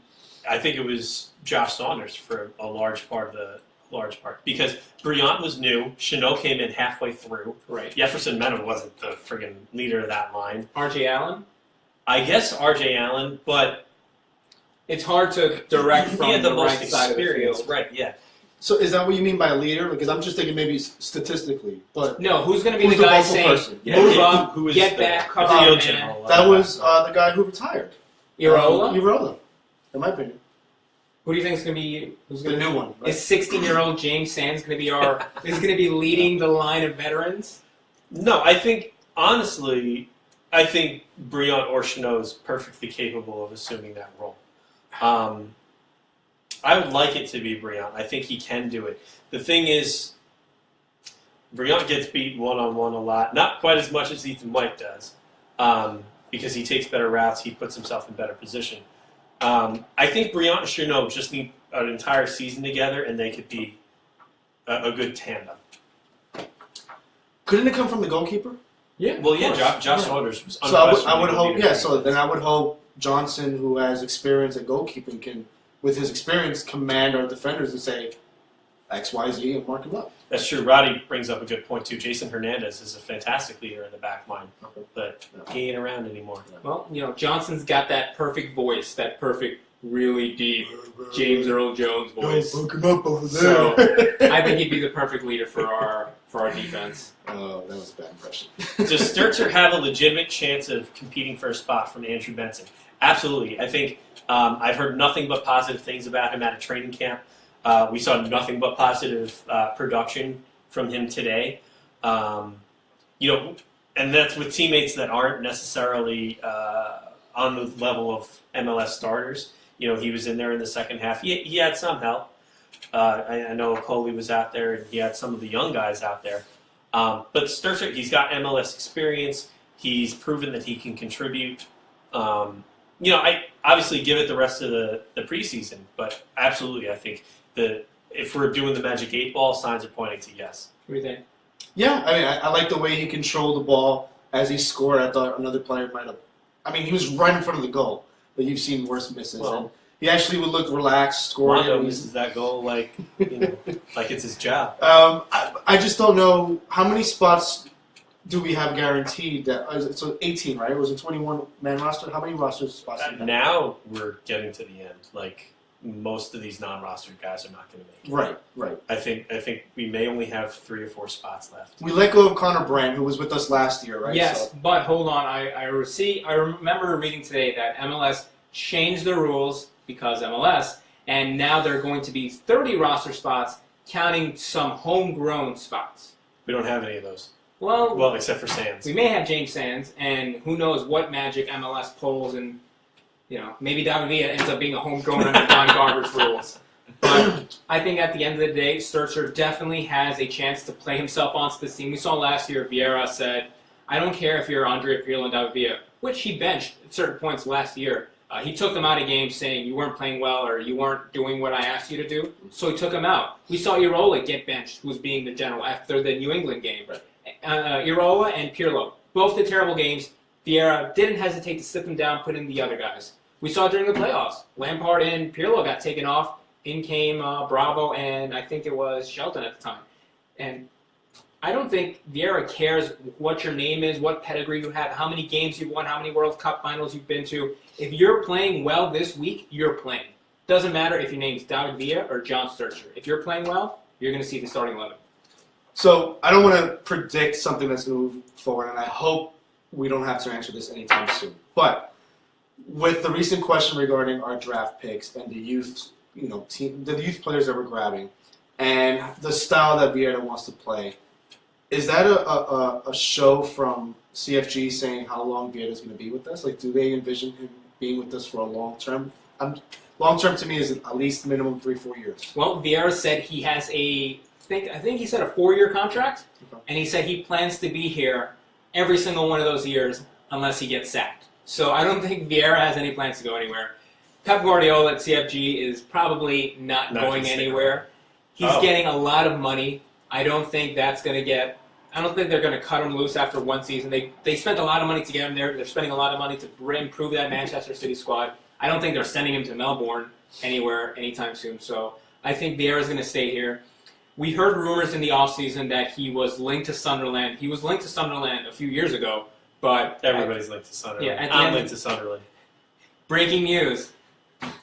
I think it was Josh Saunders for a large part because Briant was new. Chanot came in halfway through. Right. Jefferson Mena wasn't the friggin' leader of that line. R.J. Allen? I guess R.J. Allen, but it's hard to direct from he had the most right side of the experience. field. Right, yeah. So is that what you mean by leader? Because I'm just thinking maybe statistically, but No, who's going to be Who's the the guy vocal saying, person? move up, who is get the- back, the cover field man? general? that was the guy who retired. Irola? Irola, in my opinion. Who do you think is going to be? Who's The going new one. Right? Is 16-year-old James Sands going to be is going to be leading the line of veterans? No, I think, honestly, I think Briant or Chanot is perfectly capable of assuming that role. I would like it to be Briant. I think he can do it. The thing is, Briant gets beat one-on-one a lot. Not quite as much as Ethan White does, because he takes better routes, he puts himself in better position. I think Briant and Chanot just need an entire season together, and they could be a good tandem. Couldn't it come from the goalkeeper? Yeah. Well, yeah, Josh Saunders was So I would unquestionably hope, the leader. So then I would hope Johnson, who has experience at goalkeeping, can, with his experience, command our defenders and say X, Y, Z and mark him up. That's true. Roddy brings up a good point, too. Jason Hernandez is a fantastic leader in the back line, but he ain't around anymore. Well, Johnson's got that perfect voice, that perfect, really deep James Earl Jones voice. Don't hook him up over there. So I think he'd be the perfect leader for our defense. Oh, that was a bad impression. Does Sturzer have a legitimate chance of competing for a spot from Andrew Benson? Absolutely. I think I've heard nothing but positive things about him at a training camp. We saw nothing but positive production from him today. And that's with teammates that aren't necessarily on the level of MLS starters. He was in there in the second half. He had some help. I know Coley was out there, and he had some of the young guys out there. But Sturzer, he's got MLS experience. He's proven that he can contribute. I obviously give it the rest of the preseason, but absolutely, I think if we're doing the Magic 8 Ball, signs are pointing to yes. What do you think? Yeah, I like the way he controlled the ball as he scored. I thought another player might have. He was right in front of the goal, but you've seen worse misses. Well, and he actually would look relaxed, scoring. Rondo misses that goal like it's his job. I just don't know how many spots do we have guaranteed. So 18, right? It was a 21-man roster. How many roster spots? Do we have? Now we're getting to the end. Like most of these non-rostered guys are not going to make it. Right. I think we may only have 3 or 4 spots left. We let go of Connor Brand, who was with us last year, right? Yes, So, but hold on. I remember reading today that MLS changed the rules because MLS, and now there are going to be 30 roster spots, counting some homegrown spots. We don't have any of those. Well, Except for Sands. we may have James Sands, and who knows what magic MLS pulls, and maybe David Villa ends up being a homegrown under Don Garber's rules. But I think at the end of the day, Sturzer definitely has a chance to play himself onto this team. We saw last year, Vieira said, I don't care if you're Andre Pirlo and David Villa, which he benched at certain points last year. He took them out of games saying you weren't playing well or you weren't doing what I asked you to do, so he took them out. We saw Irola get benched, who was being the general after the New England game. Irola and Pirlo, both did terrible games. Vieira didn't hesitate to sit them down, put in the other guys. We saw during the playoffs, Lampard and Pirlo got taken off. In came Bravo and I think it was Shelton at the time. And I don't think Vieira cares what your name is, what pedigree you have, how many games you've won, how many World Cup finals you've been to. If you're playing well this week, you're playing. Doesn't matter if your name's David Villa or John Sturzer. If you're playing well, you're going to see the starting 11. So I don't want to predict something that's going to move forward, and I hope we don't have to answer this anytime soon. But with the recent question regarding our draft picks and the youth, the youth players that we're grabbing, and the style that Vieira wants to play, is that a show from CFG saying how long Vieira's going to be with us? Like, do they envision him being with us for a long term? Long term to me is at least minimum 3-4 years. Well, Vieira said he has I think he said a 4-year contract, and he said he plans to be here every single one of those years unless he gets sacked. So I don't think Vieira has any plans to go anywhere. Pep Guardiola at CFG is probably not going anywhere. He's getting a lot of money. I don't think that's going to get I don't think they're going to cut him loose after one season. They spent a lot of money to get him there. They're spending a lot of money to improve that Manchester City squad. I don't think they're sending him to Melbourne anywhere anytime soon. So I think Vieira's going to stay here. We heard rumors in the offseason that he was linked to Sunderland. He was linked to Sunderland a few years ago, but Everybody's linked to Sunderland. Yeah, I'm linked to Sunderland. breaking news.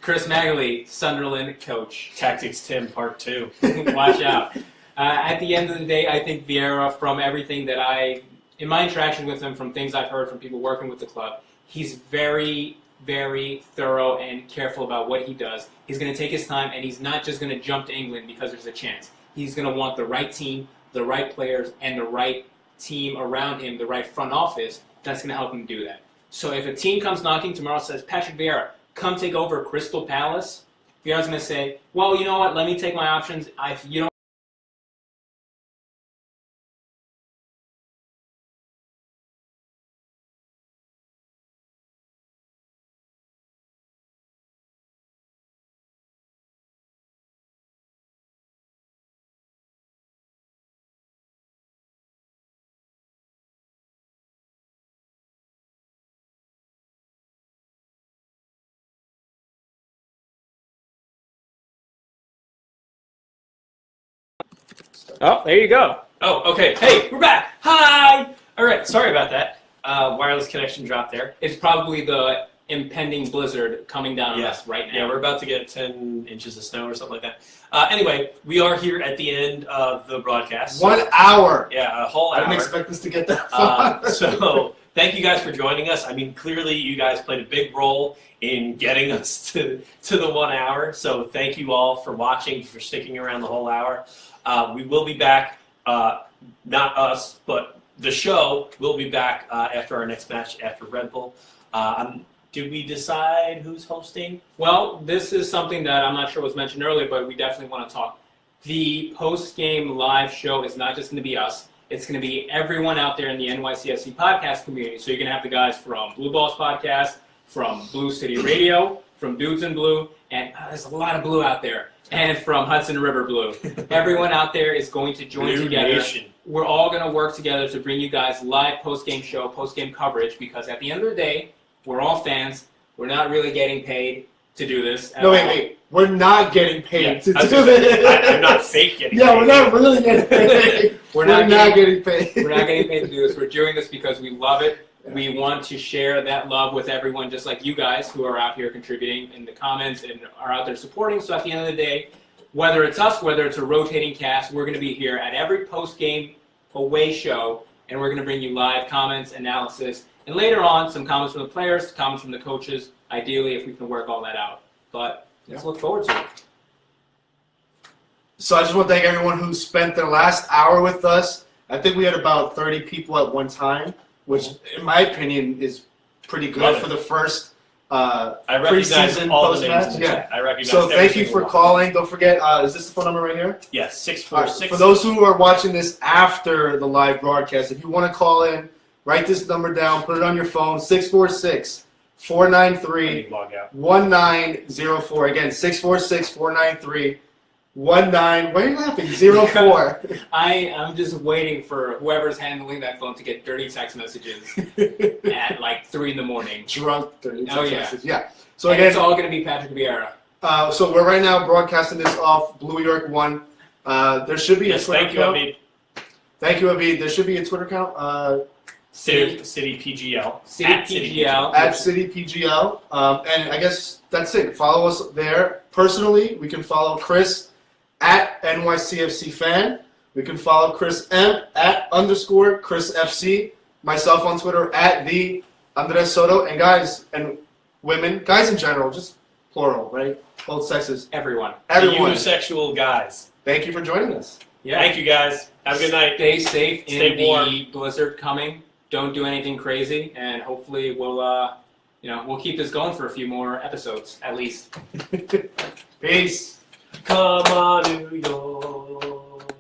Chris Magley, Sunderland coach. Tactics Tim Part 2. Watch out. At the end of the day, I think Vieira, from everything that in my interaction with him, from things I've heard from people working with the club, he's very, very thorough and careful about what he does. He's going to take his time, and he's not just going to jump to England because there's a chance. He's going to want the right team, the right players, and the right team around him, the right front office, that's going to help him do that. So if a team comes knocking tomorrow and says, Patrick Vieira, come take over Crystal Palace, Vieira's going to say, well, you know what, let me take my options. You don't Oh, there you go. Oh, okay. Hey, we're back. Hi. All right. Sorry about that. Wireless connection dropped there. It's probably the impending blizzard coming down on us right now. Yeah, we're about to get 10 inches of snow or something like that. Anyway, we are here at the end of the broadcast. 1 hour. Yeah, a whole hour. I didn't expect this to get that far. So thank you guys for joining us. I mean, clearly you guys played a big role in getting us to the 1 hour. So thank you all for watching, for sticking around the whole hour. We will be back, not us, but the show will be back after our next match, after Red Bull. Did we decide who's hosting? Well, this is something that I'm not sure was mentioned earlier, but we definitely want to talk. The post-game live show is not just going to be us. It's going to be everyone out there in the NYCFC podcast community. So you're going to have the guys from Blue Balls Podcast, from Blue City Radio, from Dudes in Blue, and there's a lot of blue out there, and from Hudson River Blue. Everyone out there is going to join Blue together. Nation. We're all going to work together to bring you guys live post-game show, post-game coverage, because at the end of the day, we're all fans. We're not really getting paid to do this. No, wait. We're not getting paid to do this. I'm not fake getting paid. Yeah, we're not really getting paid. We're not getting paid. We're not getting paid to do this. We're doing this because we love it. We want to share that love with everyone, just like you guys who are out here contributing in the comments and are out there supporting. So at the end of the day, whether it's us, whether it's a rotating cast, we're going to be here at every post-game away show, and we're going to bring you live comments, analysis, and later on, some comments from the players, comments from the coaches, ideally, if we can work all that out. But let's look forward to it. So I just want to thank everyone who spent the last hour with us. I think we had about 30 people at one time, which, in my opinion, is pretty good for the first preseason post-match. Yeah. I recognize. So thank you for calling. Don't forget, is this the phone number right here? Yes, 646. For those who are watching this after the live broadcast, if you want to call in, write this number down, put it on your phone, 646-493-1904. Again, 646-493-1904. Why are you laughing? 04. I'm just waiting for whoever's handling that phone to get dirty text messages at like 3 in the morning. Drunk dirty text messages. Yeah. So and again, it's all going to be Patrick Vieira. So we're right now broadcasting this off Blue York 1. There should be a Twitter account. Thank you, Avid. There should be a Twitter account. City PGL. At City PGL. And I guess that's it. Follow us there. Personally, we can follow Chris at NYCFC fan. We can follow Chris M at _Chris FC. Myself on Twitter at the Andres Soto. And guys and women, guys in general, just plural, right? Both sexes. Everyone. The unisexual guys. Thank you for joining us. Yeah. Thank you guys. Have a good night. Stay safe in warm. the blizzard coming. Don't do anything crazy, and hopefully we'll keep this going for a few more episodes at least. Peace. Come on, New York.